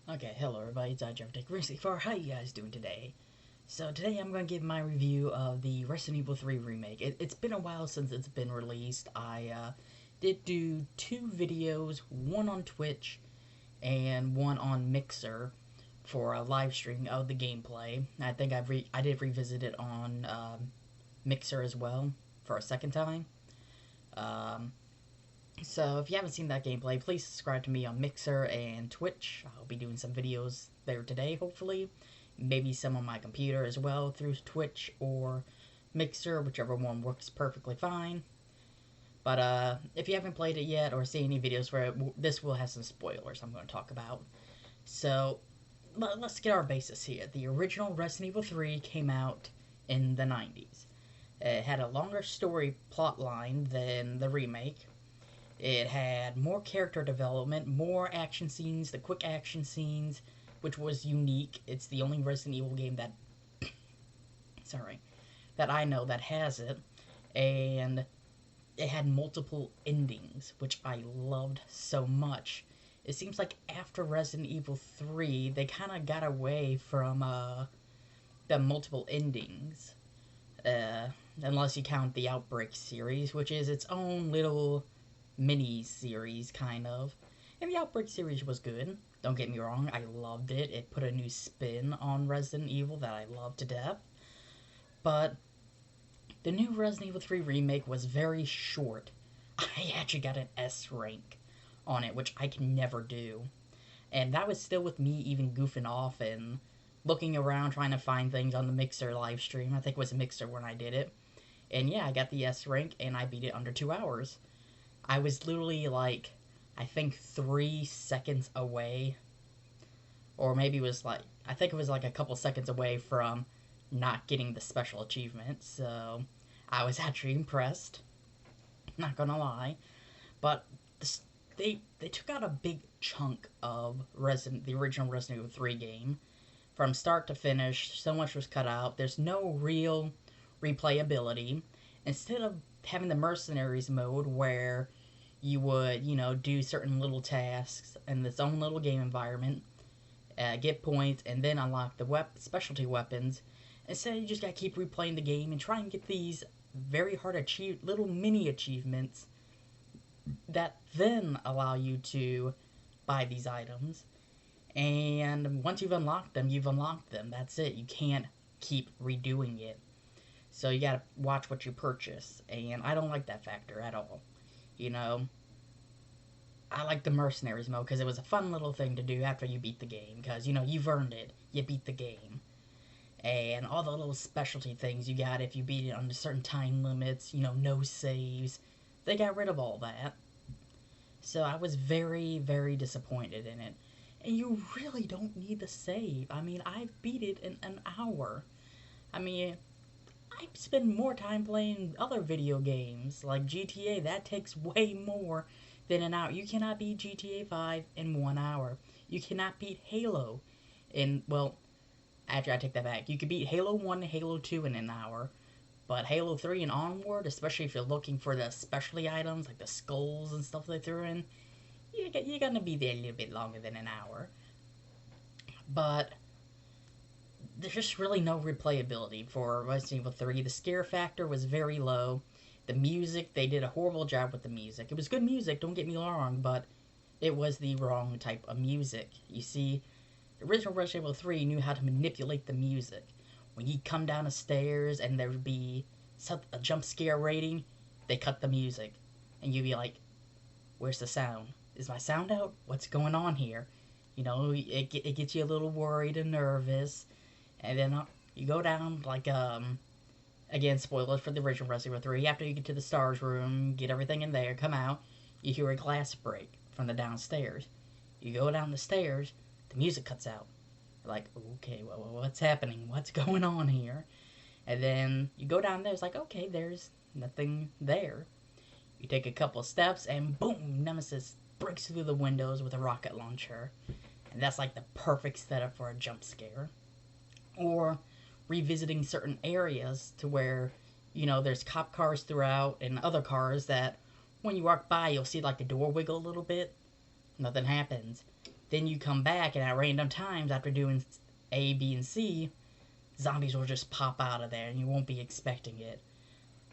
Okay, hello everybody, it's Untitled How you guys doing today? So today I'm going to give my review of the Resident Evil 3 remake. It's been a while since it's been released. I did do two videos, one on Twitch and one on Mixer for a live stream of the gameplay. I think I did revisit it on Mixer as well for a second time. Um, So if you haven't seen that gameplay, please subscribe to me on Mixer and Twitch. I'll be doing some videos there today, hopefully. Maybe some on my computer as well through Twitch or Mixer, whichever one works perfectly fine. But if you haven't played it yet or seen any videos for it, this will have some spoilers I'm going to talk about. So let's get our basis here. The original Resident Evil 3 came out in the 90s. It had a longer story plot line than the remake. It had more character development, more action scenes, the quick action scenes, which was unique. It's the only Resident Evil game that, that I know that has it. And it had multiple endings, which I loved so much. It seems like after Resident Evil 3, they kind of got away from the multiple endings. Unless you count the Outbreak series, which is its own little mini series, kind of. And the Outbreak series was good. Don't get me wrong, I loved it. It put a new spin on Resident Evil that I loved to death. But the new Resident Evil 3 remake was very short. I actually got an S rank on it, which I can never do. And that was still with me even goofing off and looking around trying to find things on the Mixer live stream. I think it was Mixer when I did it. And yeah, I got the S rank and I beat it under 2 hours. I was literally like, I think 3 seconds away, or maybe it was like, I think it was like a couple seconds away from not getting the special achievement, so I was actually impressed, not gonna lie. But this, they took out a big chunk of the original Resident Evil 3 game. From start to finish, so much was cut out. There's no real replayability. Instead of having the Mercenaries Mode where you would, do certain little tasks in its own little game environment, get points, and then unlock the specialty weapons. Instead, you just gotta keep replaying the game and try and get these very hard little mini achievements that then allow you to buy these items. And once you've unlocked them, you've unlocked them. That's it. You can't keep redoing it. So you gotta watch what you purchase, and I don't like that factor at all. I like the Mercenaries Mode because it was a fun little thing to do after you beat the game, because, you've earned it. You beat the game. And all the little specialty things you got if you beat it under certain time limits, no saves. They got rid of all that. So I was very, very disappointed in it. And you really don't need the save. I mean, I beat it in an hour. I mean, I spend more time playing other video games like GTA. That takes way more than an hour. You cannot beat GTA 5 in 1 hour. You cannot beat Halo in, well, actually I take that back. You could beat Halo 1 and Halo 2 in an hour. But Halo 3 and onward, especially if you're looking for the specialty items like the skulls and stuff they threw in, you're gonna be there a little bit longer than an hour. But there's just really no replayability for Resident Evil 3. The scare factor was very low. The music, they did a horrible job with the music. It was good music, don't get me wrong, but it was the wrong type of music. You see, the original Resident Evil 3 knew how to manipulate the music. When you'd come down the stairs and there would be a jump scare rating, they cut the music. And you'd be like, where's the sound? Is my sound out? What's going on here? It gets you a little worried and nervous. And then you go down, like, again, spoilers for the original Resident Evil 3. After you get to the STARS room, get everything in there, come out, you hear a glass break from the downstairs. You go down the stairs, the music cuts out. You're like, okay, well, what's happening? What's going on here? And then you go down there, it's like, okay, there's nothing there. You take a couple steps, and boom, Nemesis breaks through the windows with a rocket launcher. And that's like the perfect setup for a jump scare. Or revisiting certain areas to where, there's cop cars throughout and other cars that when you walk by, you'll see like the door wiggle a little bit. Nothing happens. Then you come back, and at random times after doing A, B, and C, zombies will just pop out of there, and you won't be expecting it.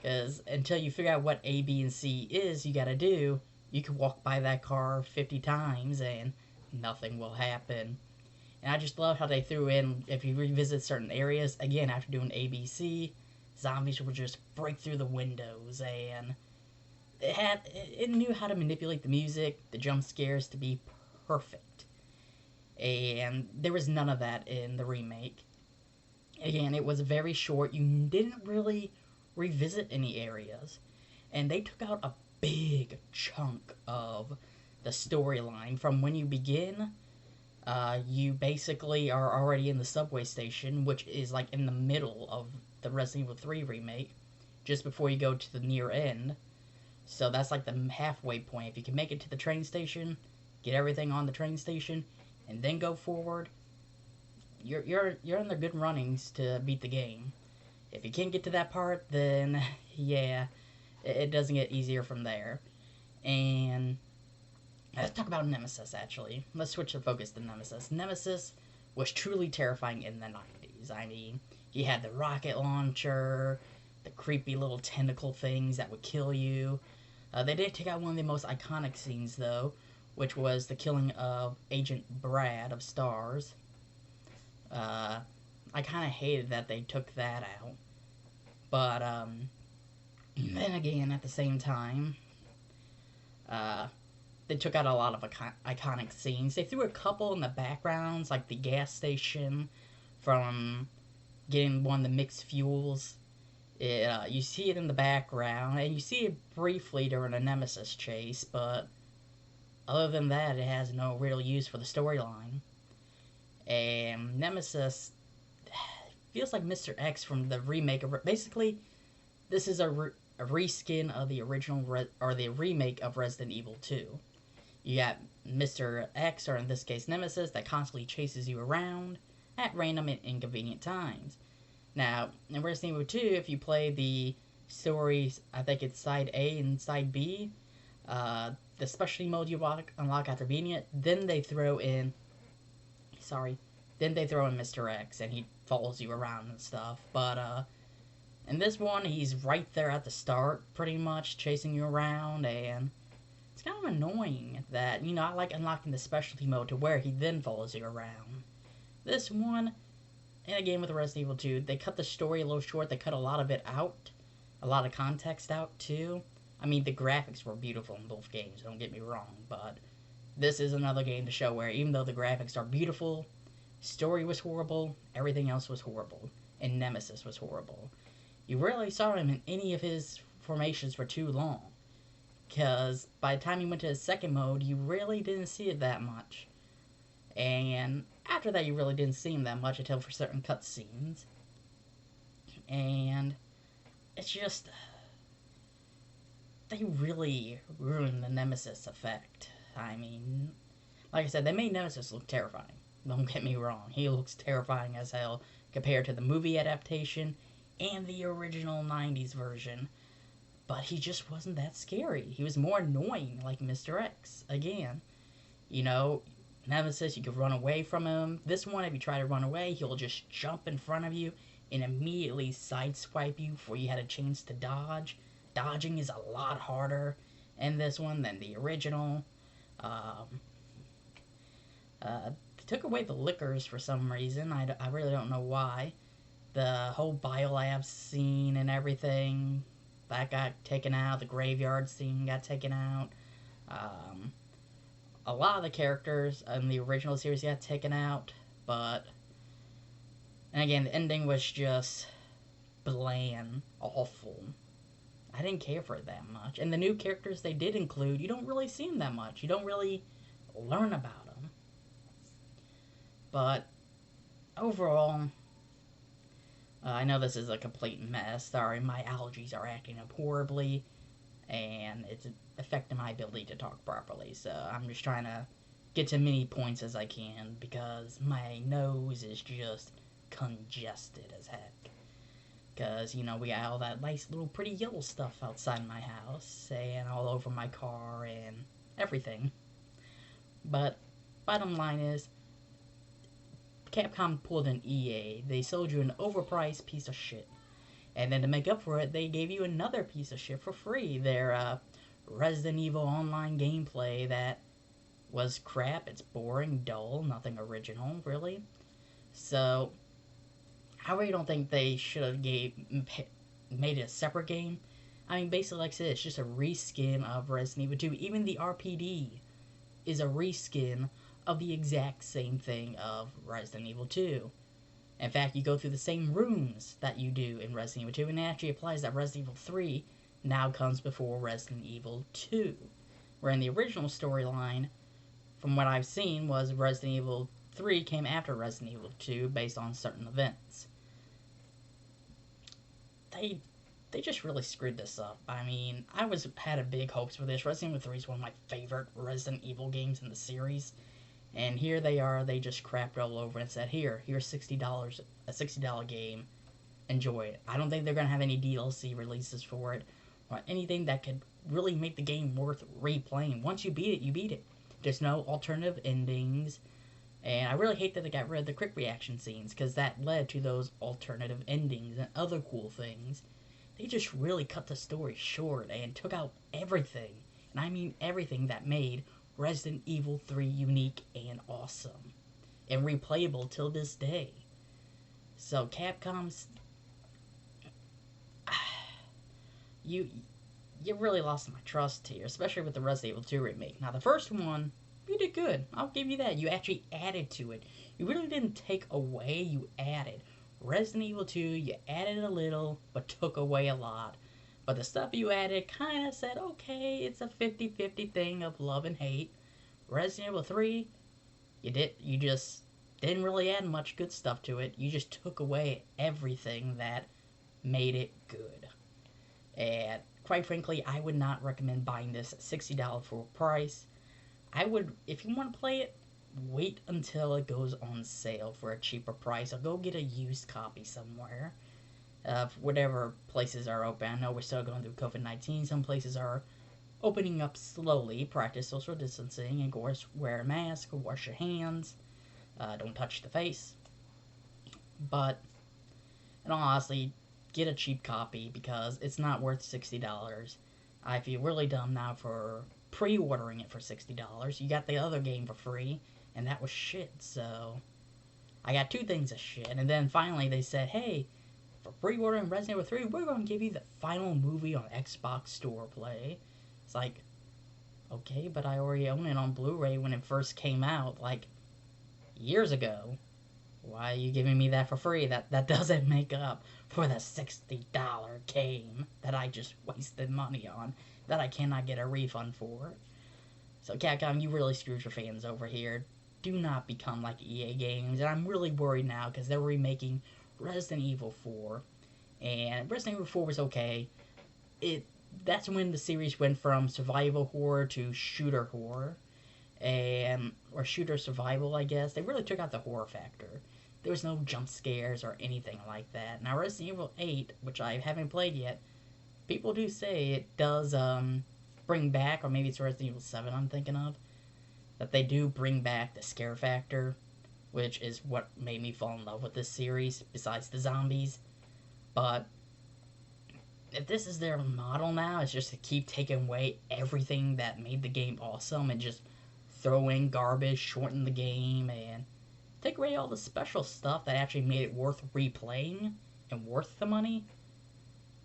Because until you figure out what A, B, and C is, you gotta do, you can walk by that car 50 times and nothing will happen. And I just love how they threw in, if you revisit certain areas, again, after doing ABC, zombies will just break through the windows, and it knew how to manipulate the music, the jump scares to be perfect. And there was none of that in the remake. Again, it was very short. You didn't really revisit any areas. And they took out a big chunk of the storyline from when you begin. You basically are already in the subway station, which is like in the middle of the Resident Evil 3 remake, just before you go to the near end. So that's like the halfway point. If you can make it to the train station, get everything on the train station, and then go forward, you're in the good runnings to beat the game. If you can't get to that part, then yeah, it doesn't get easier from there. And let's talk about Nemesis, actually. Let's switch the focus to Nemesis. Nemesis was truly terrifying in the 90s. I mean, you had the rocket launcher, the creepy little tentacle things that would kill you. They did take out one of the most iconic scenes, though, which was the killing of Agent Brad of STARS. I kind of hated that they took that out. But, then again, at the same time, they took out a lot of iconic scenes. They threw a couple in the backgrounds, like the gas station from getting one of the mixed fuels. You see it in the background, and you see it briefly during a Nemesis chase, but other than that, it has no real use for the storyline. And Nemesis feels like Mr. X from the remake of... Basically, this is a reskin of the original, or the remake of Resident Evil 2. You got Mr. X, or in this case Nemesis, that constantly chases you around at random and inconvenient times. Now, in Resident Evil 2, if you play the stories, I think it's Side A and Side B, the specialty mode you unlock after beating it, then they throw in... Then they throw in Mr. X, and he follows you around and stuff. But, in this one, he's right there at the start, pretty much, chasing you around, and it's kind of annoying that, you know, I like unlocking the specialty mode to where he then follows you around. This one, in a game with Resident Evil 2, they cut the story a little short. They cut a lot of it out, a lot of context out, too. I mean, the graphics were beautiful in both games, don't get me wrong, but this is another game to show where even though the graphics are beautiful, story was horrible, everything else was horrible, and Nemesis was horrible. You rarely saw him in any of his formations for too long, because by the time you went to his second mode, you really didn't see it that much. And after that, you really didn't see him that much until for certain cutscenes. And it's just... they really ruined the Nemesis effect. I mean, like I said, they made Nemesis look terrifying. Don't get me wrong. He looks terrifying as hell compared to the movie adaptation and the original 90s version. But he just wasn't that scary. He was more annoying, like Mr. X. Again, you know, Nemesis, you could run away from him. This one, if you try to run away, he'll just jump in front of you and immediately sideswipe you before you had a chance to dodge. Dodging is a lot harder in this one than the original. They took away the liquors for some reason. I really don't know why. The whole biolab scene and everything, that got taken out. The graveyard scene got taken out. A lot of the characters in the original series got taken out, but... and again, the ending was just bland, awful. I didn't care for it that much. And the new characters they did include, you don't really see them that much. You don't really learn about them. But overall, I know this is a complete mess. Sorry, my allergies are acting up horribly, and it's affecting my ability to talk properly. So I'm just trying to get to many points as I can, because my nose is just congested as heck. Because, you know, we got all that nice little pretty yellow stuff outside my house, and all over my car, and everything. But bottom line is, Capcom pulled an EA. They sold you an overpriced piece of shit. And then to make up for it, they gave you another piece of shit for free. Their Resident Evil Online gameplay that was crap. It's boring, dull, nothing original, really. So, I really don't think they should have made it a separate game. I mean, basically, like I said, it's just a reskin of Resident Evil 2. Even the RPD is a reskin of the exact same thing of Resident Evil 2. In fact, you go through the same rooms that you do in Resident Evil 2, and it actually applies that Resident Evil 3 now comes before Resident Evil 2. Where in the original storyline, from what I've seen, was Resident Evil 3 came after Resident Evil 2 based on certain events. They just really screwed this up. I mean, had a big hopes for this. Resident Evil 3 is one of my favorite Resident Evil games in the series. And here they are, they just crapped all over and said, here's $60, a $60 game, enjoy it. I don't think they're going to have any DLC releases for it, or anything that could really make the game worth replaying. Once you beat it, you beat it. There's no alternative endings, and I really hate that they got rid of the quick reaction scenes, because that led to those alternative endings and other cool things. They just really cut the story short and took out everything, and I mean everything that made Resident Evil 3 unique and awesome and replayable till this day. So Capcom's you really lost my trust here, especially with the Resident Evil 2 remake. Now the first one, you did good. I'll give you that. You actually added to it. You really didn't take away, you added. Resident Evil 2, you added a little, but took away a lot. But the stuff you added kind of said, okay, it's a 50-50 thing of love and hate. Resident Evil 3, you just didn't really add much good stuff to it. You just took away everything that made it good. And quite frankly, I would not recommend buying this at $60 full price. I would, if you want to play it, wait until it goes on sale for a cheaper price, or go get a used copy somewhere. Whatever places are open. I know we're still going through COVID-19. Some places are opening up slowly. Practice social distancing, and of course, wear a mask, wash your hands, don't touch the face. But, in all honesty, get a cheap copy, because it's not worth $60. I feel really dumb now for pre-ordering it for $60. You got the other game for free, and that was shit, so I got two things of shit. And then finally they said, hey, for pre-ordering Resident Evil 3, we're going to give you the final movie on Xbox Store Play. It's like, okay, but I already own it on Blu-ray when it first came out, like, years ago. Why are you giving me that for free? That doesn't make up for the $60 game that I just wasted money on, that I cannot get a refund for. So Capcom, you really screwed your fans over here. Do not become like EA Games. And I'm really worried now, because they're remaking Resident Evil 4. And Resident Evil 4 was okay. That's when the series went from survival horror to shooter horror. Or shooter survival, I guess. They really took out the horror factor. There was no jump scares or anything like that. Now Resident Evil 8, which I haven't played yet, people do say it does bring back, or maybe it's Resident Evil 7 I'm thinking of, that they do bring back the scare factor, which is what made me fall in love with this series, besides the zombies. But if this is their model now, it's just to keep taking away everything that made the game awesome and just throw in garbage, shorten the game, and take away all the special stuff that actually made it worth replaying and worth the money,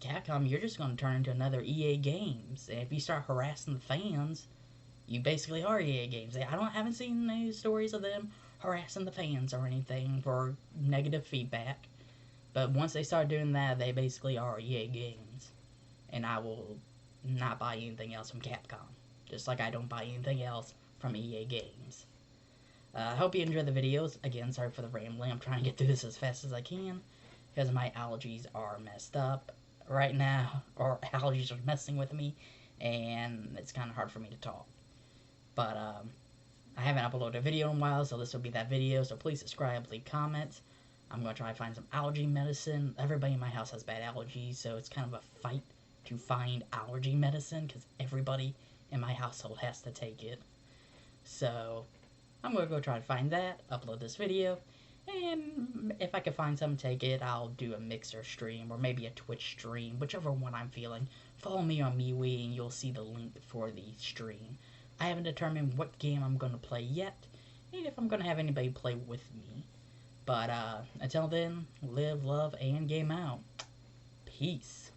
Capcom, you're just going to turn into another EA Games. And if you start harassing the fans, you basically are EA Games. Haven't seen any stories of them harassing the fans or anything for negative feedback. But once they start doing that, they basically are EA Games. And I will not buy anything else from Capcom. Just like I don't buy anything else from EA Games. I hope you enjoyed the videos. Again, sorry for the rambling. I'm trying to get through this as fast as I can, because my allergies are messed up right now, or allergies are messing with me, and it's kind of hard for me to talk. But I haven't uploaded a video in a while, so this will be that video. So please subscribe, leave comments. I'm going to try to find some allergy medicine. Everybody in my house has bad allergies, so it's kind of a fight to find allergy medicine, because everybody in my household has to take it. So I'm gonna go try to find that, upload this video, and if I can find some, take it, I'll do a Mixer stream or maybe a Twitch stream, whichever one I'm feeling. Follow me on MeWe and you'll see the link for the stream. I haven't determined what game I'm gonna play yet, and if I'm gonna have anybody play with me. But until then, live, love, and game out. Peace.